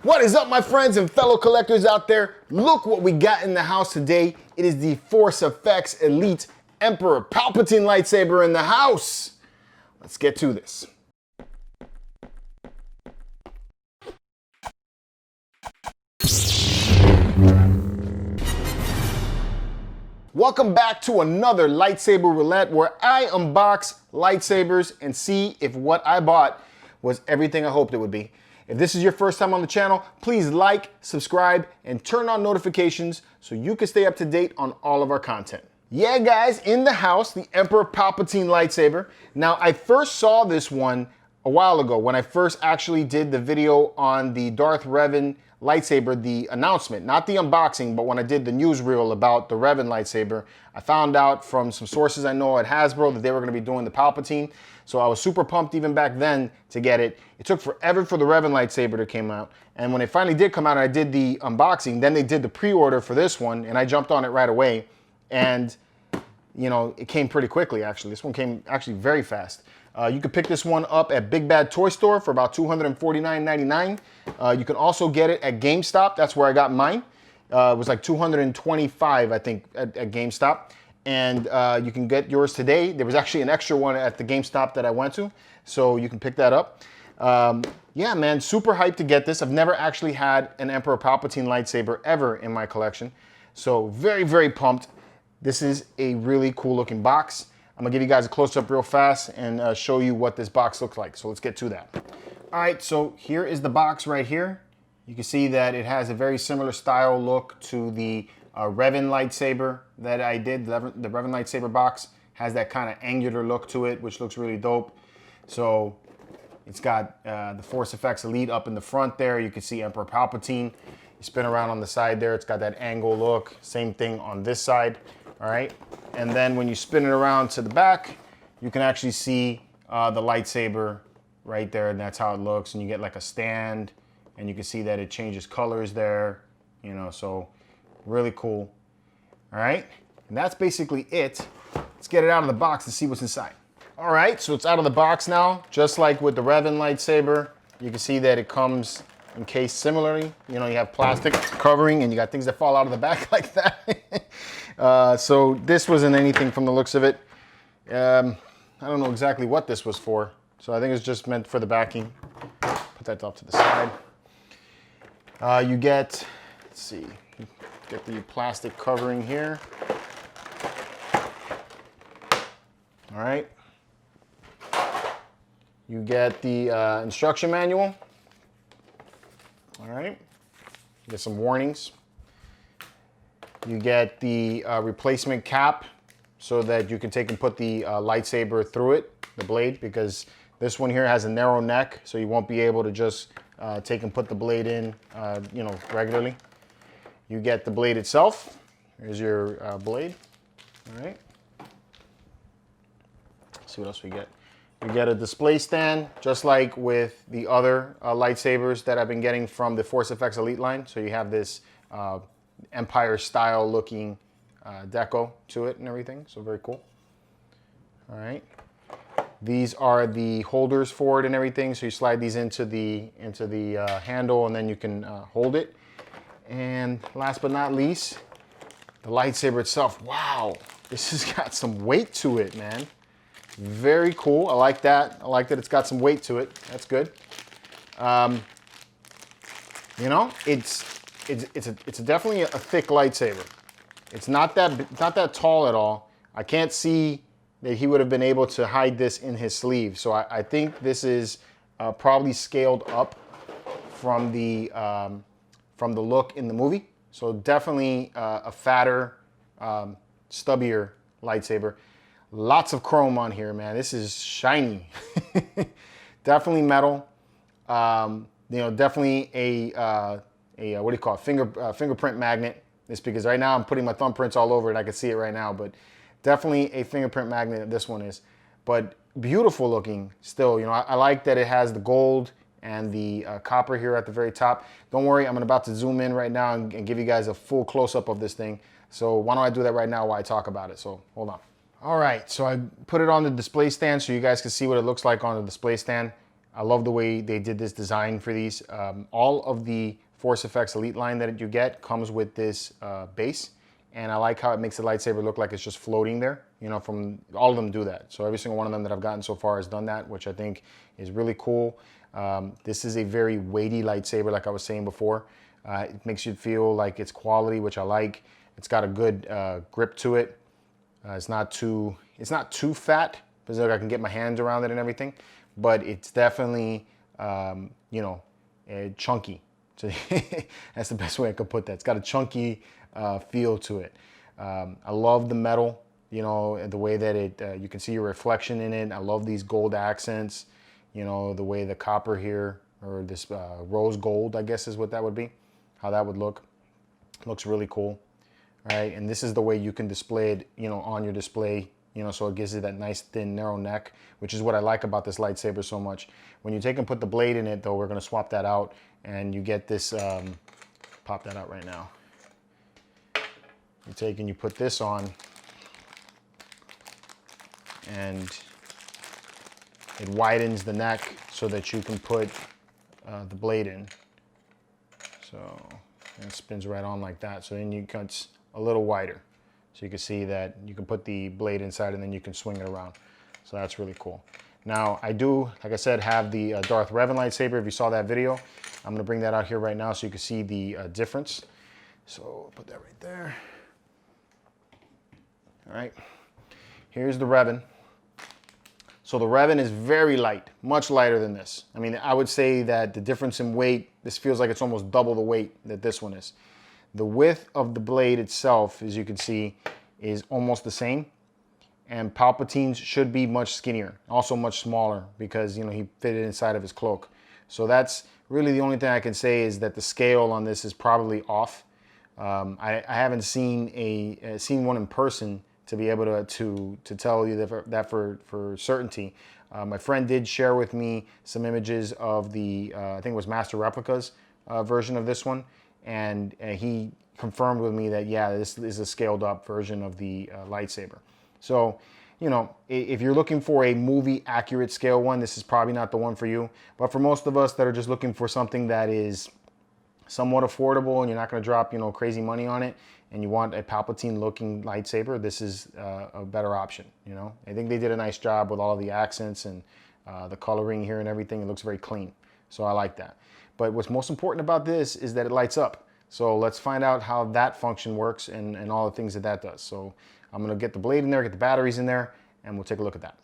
What is up, my friends and fellow collectors out there? Look what we got in the house today. It is the Force Effects Elite Emperor Palpatine lightsaber in the house. Let's get to this. Welcome back to another Lightsaber Roulette where I unbox lightsabers and see if what I bought was everything I hoped it would be. If this is your first time on the channel, please like, subscribe, and turn on notifications so you can stay up to date on all of our content. Yeah, guys, in the house, the Emperor Palpatine lightsaber. Now, I first saw this one a while ago when I first actually did the video on the Darth Revan lightsaber, the announcement, not the unboxing, but when I did the newsreel about the Revan lightsaber, I found out from some sources I know at Hasbro that they were going to be doing the Palpatine. So I was super pumped even back then to get it. It took forever for the Revan lightsaber to come out. And when it finally did come out and I did the unboxing, then they did the pre-order for this one and I jumped on it right away. And, you know, it came pretty quickly, actually. This one came actually very fast. You can pick this one up at Big Bad Toy Store for about $249.99. You can also get it at GameStop. That's where I got mine. It was like $225, I think, at GameStop. And you can get yours today. There was actually an extra one at the GameStop that I went to, so you can pick that up. Yeah, man, super hyped to get this. I've never actually had an Emperor Palpatine lightsaber ever in my collection, so very, very pumped. This is a really cool looking box. I'm gonna give you guys a close-up real fast and show you what this box looks like, so let's get to that. All right, so here is the box right here. You can see that it has a very similar style look to the Revan lightsaber that I did. The Revan lightsaber box has that kind of angular look to it, which looks really dope. So it's got the Force Effects Elite up in the front there. You can see Emperor Palpatine. You spin around on the side there, it's got that angle look. Same thing on this side, all right? And then when you spin it around to the back, you can actually see the lightsaber right there, and that's how it looks. And you get like a stand, and you can see that it changes colors there, you know, so really cool. All right, and that's basically it. Let's get it out of the box and see what's inside. All right, so it's out of the box now. Just like with the Revan lightsaber, you can see that it comes encased similarly. You know, you have plastic covering and you got things that fall out of the back like that. So this wasn't anything from the looks of it. I don't know exactly what this was for. So I think it's just meant for the backing. Put that off to the side. You get, let's see, get the plastic covering here. All right. You get the instruction manual. All right. You get some warnings. You get the replacement cap so that you can take and put the lightsaber through it, the blade, because this one here has a narrow neck, so you won't be able to just take and put the blade in, you know, regularly. You get the blade itself. Here's your blade. All right. Let's see what else we get. You get a display stand, just like with the other lightsabers that I've been getting from the Force Effects Elite line. So you have this Empire style looking deco to it and everything. So very cool. All right. These are the holders for it and everything. So you slide these into the handle and then you can hold it. And last but not least, the lightsaber itself. Wow, this has got some weight to it, man. Very cool. I like that. I like that it's got some weight to it. That's good. You know, it's definitely a thick lightsaber. It's not that tall at all. I can't see that he would have been able to hide this in his sleeve. So I think this is probably scaled up from the look in the movie. So definitely a fatter, stubbier lightsaber. Lots of chrome on here, man. This is shiny. Definitely metal. You know, definitely a what do you call it? Fingerprint magnet. It's because right now I'm putting my thumbprints all over it. I can see it right now, but definitely a fingerprint magnet. This one is, but beautiful looking still. You know, I like that it has the gold and the copper here at the very top. Don't worry, I'm about to zoom in right now and give you guys a full close-up of this thing. So why don't I do that right now while I talk about it? So hold on. All right, so I put it on the display stand so you guys can see what it looks like on the display stand. I love the way they did this design for these. All of the Force Effects Elite line that you get comes with this base, and I like how it makes the lightsaber look like it's just floating there. You know, from all of them do that. So every single one of them that I've gotten so far has done that, which I think is really cool. This is a very weighty lightsaber, like I was saying before. It makes you feel like it's quality, which I like. It's got a good grip to it. It's not too fat, because I can get my hands around it and everything. But it's definitely, you know, chunky. So that's the best way I could put that. It's got a chunky feel to it. I love the metal, you know, the way that it, you can see your reflection in it. I love these gold accents, you know, the way the copper here, or this rose gold, I guess is what that would be, how that would look. Looks really cool, right? And this is the way you can display it, you know, on your display, you know, so it gives you that nice thin narrow neck, which is what I like about this lightsaber so much. When you take and put the blade in it though, we're gonna swap that out, and you get this, pop that out right now. You take and you put this on, and it widens the neck so that you can put the blade in. So, and it spins right on like that. So then it's a little wider. So you can see that you can put the blade inside and then you can swing it around. So that's really cool. Now I do, like I said, have the Darth Revan lightsaber. If you saw that video, I'm gonna bring that out here right now so you can see the difference. So put that right there. All right, here's the Revan. So the Revan is very light, much lighter than this. I mean, I would say that the difference in weight, this feels like it's almost double the weight that this one is. The width of the blade itself, as you can see, is almost the same. And Palpatine's should be much skinnier, also much smaller, because, you know, he fit it inside of his cloak. So that's really the only thing I can say, is that the scale on this is probably off. I haven't seen one in person to be able to tell you that for certainty. My friend did share with me some images of the, I think it was Master Replica's version of this one, and he confirmed with me that, yeah, this is a scaled up version of the lightsaber. So, you know, if you're looking for a movie accurate scale one, this is probably not the one for you. But for most of us that are just looking for something that is somewhat affordable and you're not going to drop, you know, crazy money on it, and you want a Palpatine looking lightsaber, this is a better option. You know, I think they did a nice job with all of the accents and the coloring here and everything. It looks very clean, so I like that. But what's most important about this is that it lights up. So let's find out how that function works and all the things that that does. So I'm gonna get the blade in there, get the batteries in there, and we'll take a look at that.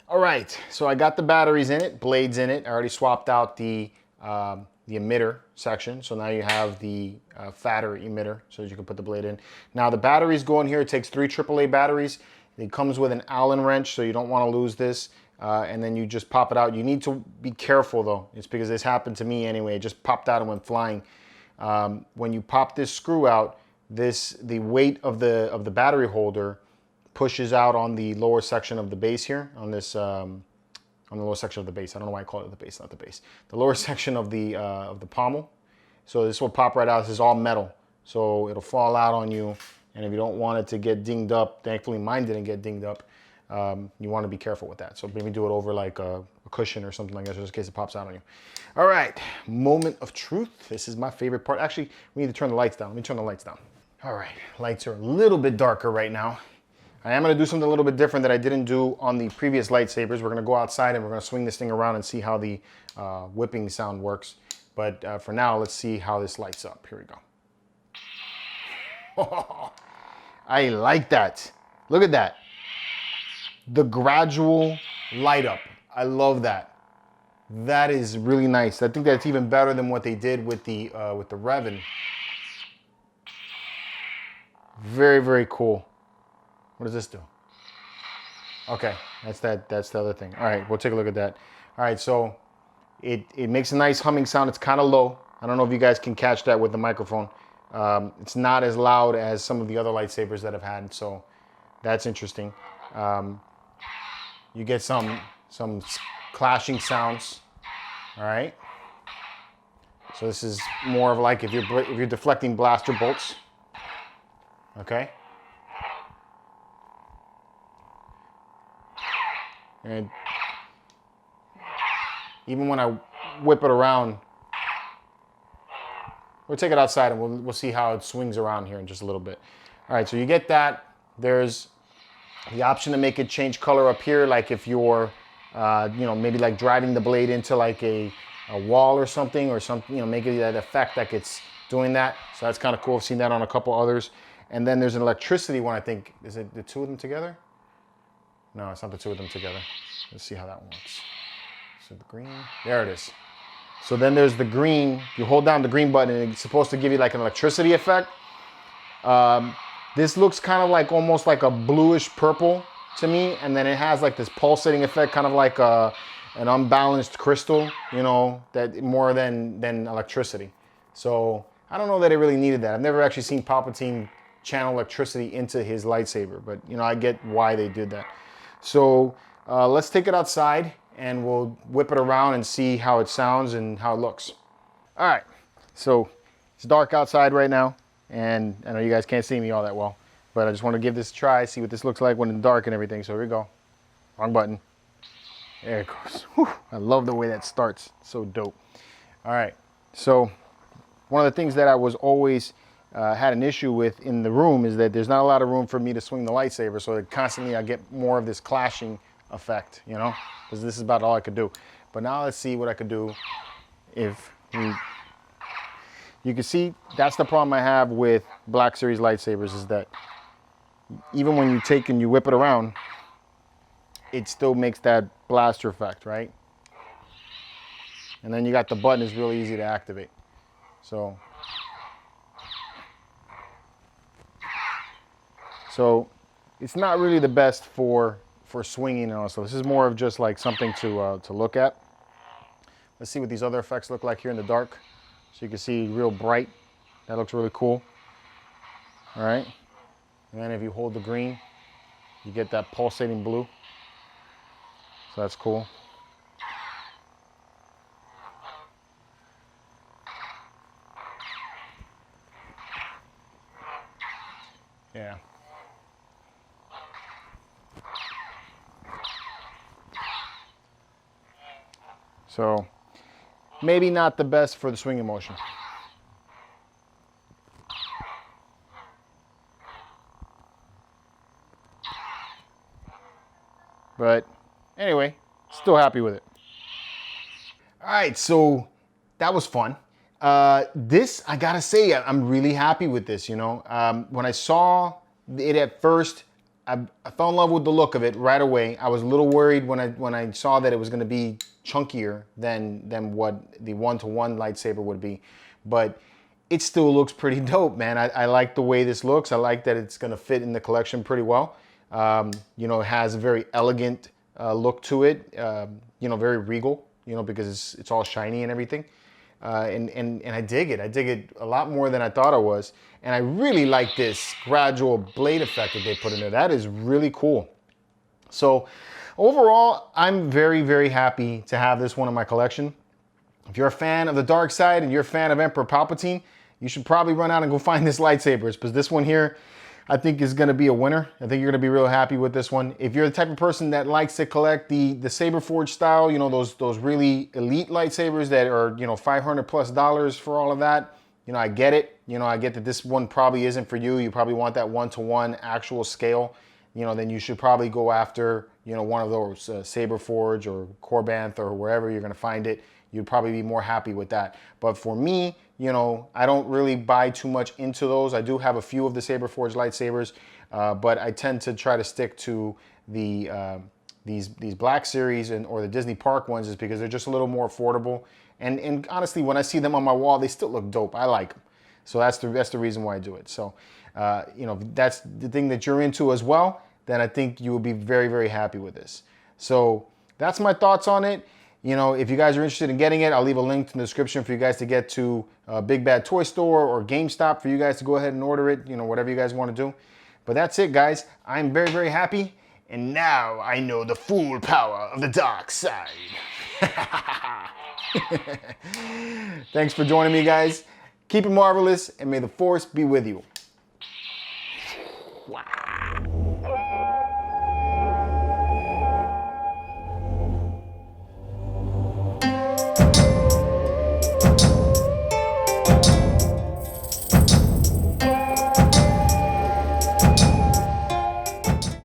All right, so I got the batteries in it, blades in it. I already swapped out the emitter section. So now you have the fatter emitter so that you can put the blade in. Now the batteries go in here. It takes 3 AAA batteries. It comes with an Allen wrench, so you don't want to lose this. And then you just pop it out. You need to be careful though. It's because this happened to me anyway. It just popped out and went flying. When you pop this screw out, the weight of the battery holder pushes out on the lower section of the base here, on this on the lower section of the base. I don't know why I call it the base, not the base. The lower section of the pommel. So this will pop right out. This is all metal, so it'll fall out on you. And if you don't want it to get dinged up, thankfully mine didn't get dinged up. You want to be careful with that. So maybe do it over like a cushion or something like that, just in case it pops out on you. All right, moment of truth. This is my favorite part. Actually, we need to turn the lights down. Let me turn the lights down. All right, lights are a little bit darker right now. I am gonna do something a little bit different that I didn't do on the previous lightsabers. We're gonna go outside and we're gonna swing this thing around and see how the whipping sound works. But for now, let's see how this lights up. Here we go. I like that. Look at that. The gradual light up. I love that. That is really nice. I think that's even better than what they did with the Revan. Very, very cool. What does this do? Okay, that's the other thing. All right, we'll take a look at that. All right, so it makes a nice humming sound. It's kind of low. I don't know if you guys can catch that with the microphone. It's not as loud as some of the other lightsabers that I've had, so that's interesting. You get some clashing sounds. All right. So this is more of like if you're deflecting blaster bolts. Okay. And even when I whip it around, we'll take it outside and we'll see how it swings around here in just a little bit. All right, so you get that. There's the option to make it change color up here, like if you're, maybe like driving the blade into like a wall or something, make it that effect like it's doing that. So that's kind of cool. I've seen that on a couple others. And then there's an electricity one, I think. Is it the two of them together? No, it's not the two of them together. Let's see how that works. So the green, there it is. So then there's the green. You hold down the green button and it's supposed to give you like an electricity effect. This looks kind of like almost like a bluish purple to me. And then it has like this pulsating effect, kind of like an unbalanced crystal, that more than electricity. So I don't know that it really needed that. I've never actually seen Palpatine channel electricity into his lightsaber, but I get why they did that. So let's take it outside and we'll whip it around and see how it sounds and how it looks. All right, so it's dark outside right now, and I know you guys can't see me all that well, but I just want to give this a try, see what this looks like when it's dark and everything. So here we go. Wrong button. There it goes. Whew, I love the way that starts. So dope. All right, so one of the things that I was always had an issue with in the room is that there's not a lot of room for me to swing the lightsaber, so that constantly I get more of this clashing effect, because this is about all I could do. But now let's see what I could do if you can see that's the problem I have with Black Series lightsabers, is that even when you take and you whip it around, it still makes that blaster effect, right? And then you got the button is really easy to activate. So it's not really the best for swinging and all. So this is more of just like something to look at. Let's see what these other effects look like here in the dark. So you can see real bright. That looks really cool. All right. And then if you hold the green, you get that pulsating blue. So that's cool. Yeah. So maybe not the best for the swinging motion. But anyway, still happy with it. All right, so that was fun. This, I gotta say, I'm really happy with this, When I saw it at first, I fell in love with the look of it right away. I was a little worried when I saw that it was gonna be chunkier than what the one-to-one lightsaber would be. But it still looks pretty dope, man. I like the way this looks. I like that it's gonna fit in the collection pretty well. It has a very elegant look to it, very regal, because it's all shiny and everything. And I dig it. I dig it a lot more than I thought I was. And I really like this gradual blade effect that they put in there. That is really cool. So overall, I'm very, very happy to have this one in my collection. If you're a fan of the dark side and you're a fan of Emperor Palpatine, you should probably run out and go find this lightsaber, because this one here, I think is going to be a winner. I think you're going to be real happy with this one. If you're the type of person that likes to collect the Saber Forge style, those really elite lightsabers that are, $500+ for all of that, I get it. I get that this one probably isn't for you. You probably want that one-to-one actual scale. Then you should probably go after, one of those Saber Forge or Corbanth or wherever you're going to find it. You'd probably be more happy with that. But for me, I don't really buy too much into those. I do have a few of the Saber Forge lightsabers, but I tend to try to stick to the these Black Series or the Disney Park ones, is because they're just a little more affordable. And honestly, when I see them on my wall, they still look dope. I like them. So that's the reason why I do it. So, if that's the thing that you're into as well, then I think you will be very, very happy with this. So that's my thoughts on it. If you guys are interested in getting it, I'll leave a link in the description for you guys to get to Big Bad Toy Store or GameStop for you guys to go ahead and order it, whatever you guys want to do. But that's it, guys. I'm very, very happy. And now I know the full power of the dark side. Thanks for joining me, guys. Keep it marvelous, and may the Force be with you. Wow.